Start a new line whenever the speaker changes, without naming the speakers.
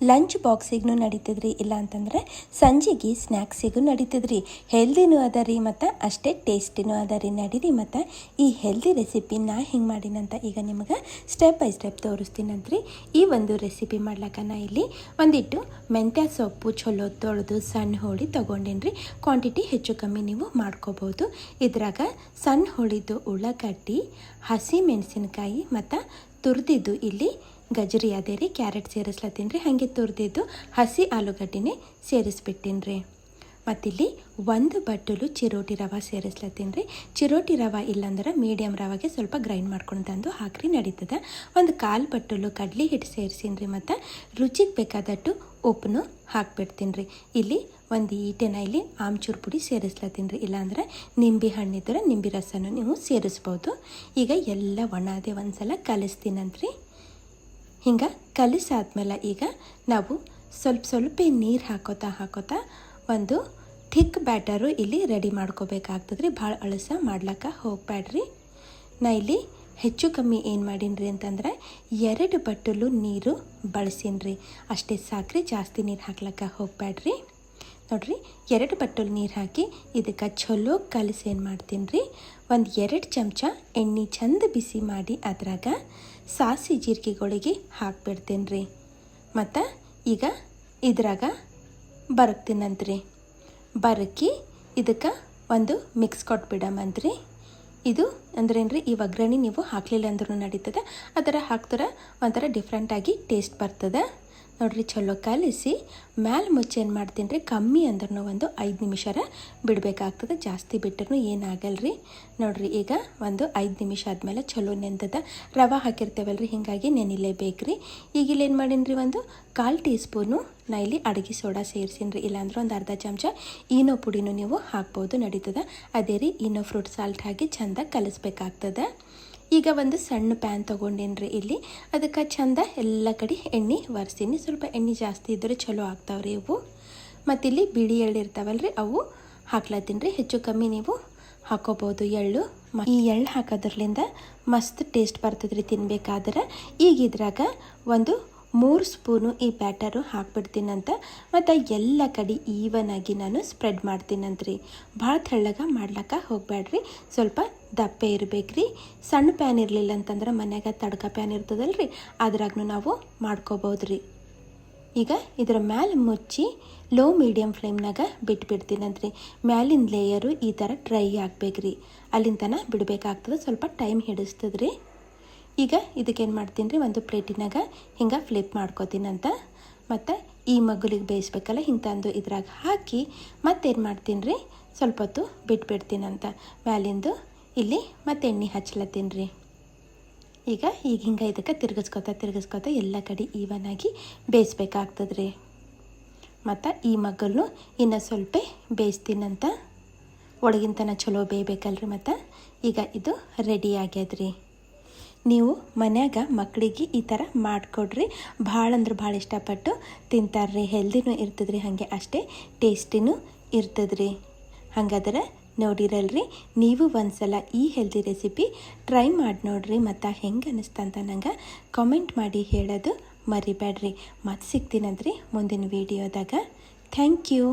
Lunch ಬಾಕ್ಸಿಗೂ ನಡೀತದ್ರಿ, ಇಲ್ಲ ಅಂತಂದ್ರೆ ಸಂಜೆಗೆ ಸ್ನ್ಯಾಕ್ಸಿಗೂ ನಡೀತದ್ರಿ. ಹೆಲ್ದಿನೂ ಅದ ರೀ ಮತ್ತು ಅಷ್ಟೇ ಟೇಸ್ಟಿನೂ ಅದ ರೀ. ನಡೀರಿ ಮತ್ತು ಈ ಹೆಲ್ದಿ ರೆಸಿಪಿ ನಾ ಹಿಂಗೆ ಮಾಡಿನಂತ ಈಗ ನಿಮಗೆ ಸ್ಟೆಪ್ ಬೈ ಸ್ಟೆಪ್ ತೋರಿಸ್ತೀನಂತ್ರಿ. ಈ ಒಂದು ರೆಸಿಪಿ ಮಾಡ್ಲಿಕ್ಕೆ ನಾ ಇಲ್ಲಿ ಒಂದಿಟ್ಟು ಮೆಂತ್ಯ ಸೊಪ್ಪು ಚಲೋ ತೊಳೆದು ಸಣ್ಣ ಹೋಳಿ ತೊಗೊಂಡೇನ್ರಿ. ಕ್ವಾಂಟಿಟಿ ಹೆಚ್ಚು ಕಮ್ಮಿ ನೀವು ಮಾಡ್ಕೋಬೋದು. ಇದ್ರಾಗ ಸಣ್ಣ ಹೋಳಿದು ಉಳ್ಳಾಗಡ್ಡಿ, ಹಸಿ ಮೆಣಸಿನಕಾಯಿ ಮತ್ತು ತುರಿದಿದ್ದು ಇಲ್ಲಿ ಗಜರಿ ಅದೇ ರೀ, ಕ್ಯಾರೆಟ್ ಸೇರಿಸ್ಲತ್ತೀನಿ ರೀ. ಹಾಗೆ ತುರಿದಿದ್ದು ಹಸಿ ಆಲೂಗಡ್ಡೆನೇ ಸೇರಿಸ್ಬಿಟ್ಟಿನಿ ರೀ. ಮತ್ತಿಲ್ಲಿ ಒಂದು ಬಟ್ಟಲು ಚಿರೋಟಿ ರವೆ ಸೇರಿಸ್ಲತ್ತೀನಿ ರೀ. ಚಿರೋಟಿ ರವೆ ಇಲ್ಲಾಂದ್ರೆ ಮೀಡಿಯಮ್ ರವೆಗೆ ಸ್ವಲ್ಪ ಗ್ರೈಂಡ್ ಮಾಡ್ಕೊಂಡು ತಂದು ಹಾಕ್ರಿ ನಡೀತದೆ. ಒಂದು ಕಾಲು ಬಟ್ಟಲು ಕಡ್ಲಿ ಹಿಟ್ಟು ಸೇರಿಸಿನಿ ರೀ. ಮತ್ತು ರುಚಿಗೆ ಬೇಕಾದಟ್ಟು ಉಪ್ಪನ್ನು ಹಾಕ್ಬಿಡ್ತೀನಿ ರೀ. ಇಲ್ಲಿ ಒಂದು ಈಟೆನ ಇಲ್ಲಿ ಆಮ್ಚೂರು ಪುಡಿ ಸೇರಿಸ್ಲತ್ತೀನಿ ರೀ. ಇಲ್ಲಾಂದ್ರೆ ನಿಂಬೆ ಹಣ್ಣಿದ್ರೆ ನಿಂಬೆ ರಸನೂ ನೀವು ಸೇರಿಸ್ಬೋದು. ಈಗ ಎಲ್ಲ ಒಣದೆ ಒಂದು ಸಲ ಕಲಿಸ್ತೀನಂತ್ರಿ. ಹಿಂಗೆ ಕಲಿಸಾದ್ಮೇಲೆ ಈಗ ನಾವು ಸ್ವಲ್ಪ ನೀರು ಹಾಕೋತಾ ಒಂದು ಥಿಕ್ ಬ್ಯಾಟರು ಇಲ್ಲಿ ರೆಡಿ ಮಾಡ್ಕೋಬೇಕಾಗ್ತದೆ ರೀ. ಭಾಳ ಅಳಸ ಮಾಡ್ಲಿಕ್ಕೆ ಹೋಗ್ಬೇಡ್ರಿ. ನಾ ಇಲ್ಲಿ ಹೆಚ್ಚು ಕಮ್ಮಿ ಏನು ಮಾಡೀನಿ ರೀ ಅಂತಂದ್ರೆ 2 ಬಟ್ಟಲು ನೀರು ಬಳಸೀನಿ ರೀ. ಅಷ್ಟೇ ಸಾಕ್ರಿ, ಜಾಸ್ತಿ ನೀರು ಹಾಕ್ಲಿಕ್ಕೆ ಹೋಗ್ಬೇಡ್ರಿ. ನೋಡಿರಿ, 2 ಬಟ್ಟಲು ನೀರು ಹಾಕಿ ಇದಕ್ಕೆ ಚಲೋ ಕಲಿಸಿ ಏನು ಮಾಡ್ತೀನಿ ರೀ, ಒಂದು 2 ಚಮಚ ಎಣ್ಣೆ ಚಂದ ಬಿಸಿ ಮಾಡಿ ಅದ್ರಾಗ ಸಾಸಿ ಜೀರಿಗೆಗಳಿಗೆ ಹಾಕ್ಬಿಡ್ತೀನಿ ರೀ. ಮತ್ತು ಈಗ ಇದ್ರಾಗ ಬರಕ್ತೀನಂತ್ರಿ. ಬರಕಿ ಇದಕ್ಕೆ ಒಂದು ಮಿಕ್ಸ್ ಕೊಟ್ಬಿಡಮಂತ್ರಿ. ಇದು ಅಂದ್ರೇನು ರೀ, ಈ ಒಗ್ಗರಣೆ ನೀವು ಹಾಕಲಿಲ್ಲ ಅಂದ್ರೂ ನಡೀತದೆ. ಅದರ ಹಾಕ್ತಾರೆ ಒಂಥರ ಡಿಫ್ರೆಂಟಾಗಿ ಟೇಸ್ಟ್ ಬರ್ತದೆ. ನೋಡಿರಿ, ಚಲೋ ಕಲಿಸಿ ಮ್ಯಾಲೆ ಮುಚ್ಚಿ ಏನು ಮಾಡ್ತೀನಿ ರೀ, ಕಮ್ಮಿ ಅಂದ್ರೂ ಒಂದು 5 ನಿಮಿಷ ಬಿಡಬೇಕಾಗ್ತದೆ. ಜಾಸ್ತಿ ಬಿಟ್ಟರೂ ಏನಾಗಲ್ಲ ರೀ. ನೋಡಿರಿ, ಈಗ ಒಂದು 5 ನಿಮಿಷ ಆದಮೇಲೆ ಚಲೋ ನೆಂದದ. ರವೆ ಹಾಕಿರ್ತೇವಲ್ಲ ರೀ, ಹೀಗಾಗಿ ನೆನಿಲೇಬೇಕು ರೀ. ಈಗ ಇಲ್ಲಿ ಏನು ಮಾಡೀನಿ ರೀ, ಒಂದು 1/4 ಟೀ ಸ್ಪೂನು ನಾ ಇಲ್ಲಿ ಅಡುಗೆ ಸೋಡಾ ಸೇರಿಸೀನಿ ರೀ. ಇಲ್ಲಾಂದ್ರೆ ಒಂದು ಅರ್ಧ ಚಮಚ ಈನೋ ಪುಡಿನೂ ನೀವು ಹಾಕ್ಬೋದು, ನಡೀತದೆ. ಅದೇ ರೀ ಈನೋ ಫ್ರೂಟ್ ಸಾಲ್ಟ್ ಹಾಕಿ ಚೆಂದ ಕಲಿಸ್ಬೇಕಾಗ್ತದೆ. ಈಗ ಒಂದು ಸಣ್ಣ ಪ್ಯಾನ್ ತೊಗೊಂಡೇನಿ ರೀ. ಇಲ್ಲಿ ಅದಕ್ಕೆ ಚಂದ ಎಲ್ಲ ಕಡೆ ಎಣ್ಣೆ ಒರೆಸೀನಿ. ಸ್ವಲ್ಪ ಎಣ್ಣೆ ಜಾಸ್ತಿ ಇದ್ದರೆ ಚಲೋ ಆಗ್ತಾವ್ರಿ ಇವು. ಮತ್ತು ಇಲ್ಲಿ ಬಿಳಿ ಎಳ್ಳು ಇರ್ತಾವಲ್ಲ ರೀ, ಅವು ಹಾಕ್ಲತ್ತೀನಿ ರೀ. ಹೆಚ್ಚು ಕಮ್ಮಿ ನೀವು ಹಾಕೋಬೋದು ಎಳ್ಳು. ಈ ಎಳ್ಳು ಹಾಕೋದ್ರಲಿಂದ ಮಸ್ತ್ ಟೇಸ್ಟ್ ಬರ್ತದೆ ರೀ ತಿನ್ಬೇಕಾದ್ರೆ. ಈಗ ಇದ್ರಾಗ ಒಂದು 3 ಸ್ಪೂನು ಈ ಬ್ಯಾಟರು ಹಾಕ್ಬಿಡ್ತೀನಂತ. ಮತ್ತು ಎಲ್ಲ ಕಡೆ ಈವನಾಗಿ ನಾನು ಸ್ಪ್ರೆಡ್ ಮಾಡ್ತೀನಂತ್ರಿ. ಭಾಳ ತೆಳ್ಳಗೆ ಮಾಡ್ಲಿಕ್ಕೆ ಹೋಗ್ಬೇಡ್ರಿ, ಸ್ವಲ್ಪ ದಪ್ಪೆ ಇರಬೇಕ್ರಿ. ಸಣ್ಣ ಪ್ಯಾನ್ ಇರಲಿಲ್ಲ ಅಂತಂದ್ರೆ ಮನ್ಯಾಗ ತಡ್ಕ ಪ್ಯಾನ್ ಇರ್ತದಲ್ಲ ರೀ, ಅದ್ರಾಗೂ ನಾವು ಮಾಡ್ಕೋಬೋದು ರೀ. ಈಗ ಇದರ ಮ್ಯಾಲೆ ಮುಚ್ಚಿ ಲೋ ಮೀಡಿಯಮ್ ಫ್ಲೇಮ್ನಾಗ ಬಿಟ್ಬಿಡ್ತೀನಂತ್ರಿ. ಮ್ಯಾಲಿನ ಲೇಯರು ಈ ಥರ ಡ್ರೈ ಆಗ್ಬೇಕ್ರಿ. ಅಲ್ಲಿಂದ ತನಕ ಬಿಡಬೇಕಾಗ್ತದೆ, ಸ್ವಲ್ಪ ಟೈಮ್ ಹಿಡಿಸ್ತದೆ ರೀ. ಈಗ ಇದಕ್ಕೇನು ಮಾಡ್ತೀನಿ ರೀ, ಒಂದು ಪ್ಲೇಟಿನಾಗ ಹಿಂಗೆ ಫ್ಲಿಪ್ ಮಾಡ್ಕೋತೀನಂತ. ಮತ್ತು ಈ ಮಗ್ಗುಲಿಗೆ ಬೇಯಿಸ್ಬೇಕಲ್ಲ, ಹಿಂಗೆ ತಂದು ಇದ್ರಾಗ ಹಾಕಿ ಮತ್ತೇನು ಮಾಡ್ತೀನಿ ರೀ, ಸ್ವಲ್ಪ ಹೊತ್ತು ಬಿಟ್ಬಿಡ್ತೀನಂತ. ಮ್ಯಾಲಿಂದು ಇಲ್ಲಿ ಮತ್ತೆ ಎಣ್ಣೆ ಹಚ್ಲತ್ತೀನಿ ರೀ. ಈಗ ಹಿಂಗೆ ಇದಕ್ಕೆ ತಿರ್ಗಿಸ್ಕೊತಾ ಎಲ್ಲ ಕಡೆ ಈವನಾಗಿ ಬೇಯಿಸ್ಬೇಕಾಗ್ತದೆ ರೀ. ಮತ್ತು ಈ ಮಗ್ಗಲ್ನು ಇನ್ನು ಸ್ವಲ್ಪ ಬೇಯಿಸ್ತೀನಂತ. ಒಳಗಿನ ತನಕ ಚಲೋ ಬೇಯಬೇಕಲ್ರಿ. ಮತ್ತು ಈಗ ಇದು ರೆಡಿ ಆಗ್ಯದ್ರಿ. ನೀವು ಮನ್ಯಾಗ ಮಕ್ಕಳಿಗೆ ಈ ಥರ ಮಾಡಿಕೊಡ್ರಿ, ಭಾಳ ಅಂದ್ರೆ ಭಾಳ ಇಷ್ಟಪಟ್ಟು ತಿಂತಾರ್ರಿ. ಹೆಲ್ದಿನೂ ಇರ್ತದ್ರಿ, ಹಾಗೆ ಅಷ್ಟೇ ಟೇಸ್ಟಿನೂ ಇರ್ತದ್ರಿ. ಹಾಗಾದ್ರೆ ನೋಡಿರಲ್ರಿ, ನೀವು ಒಂದ್ಸಲ ಈ ಹೆಲ್ದಿ ರೆಸಿಪಿ ಟ್ರೈ ಮಾಡಿ ನೋಡ್ರಿ. ಮತ್ತು ಹೆಂಗೆ ಅನ್ನಿಸ್ತಂತ ನಂಗೆ ಕಾಮೆಂಟ್ ಮಾಡಿ ಹೇಳೋದು ಮರಿಬೇಡ್ರಿ. ಮತ್ತೆ ಸಿಗ್ತೀನಂದ್ರಿ ಮುಂದಿನ ವೀಡಿಯೋದಾಗ. Thank you.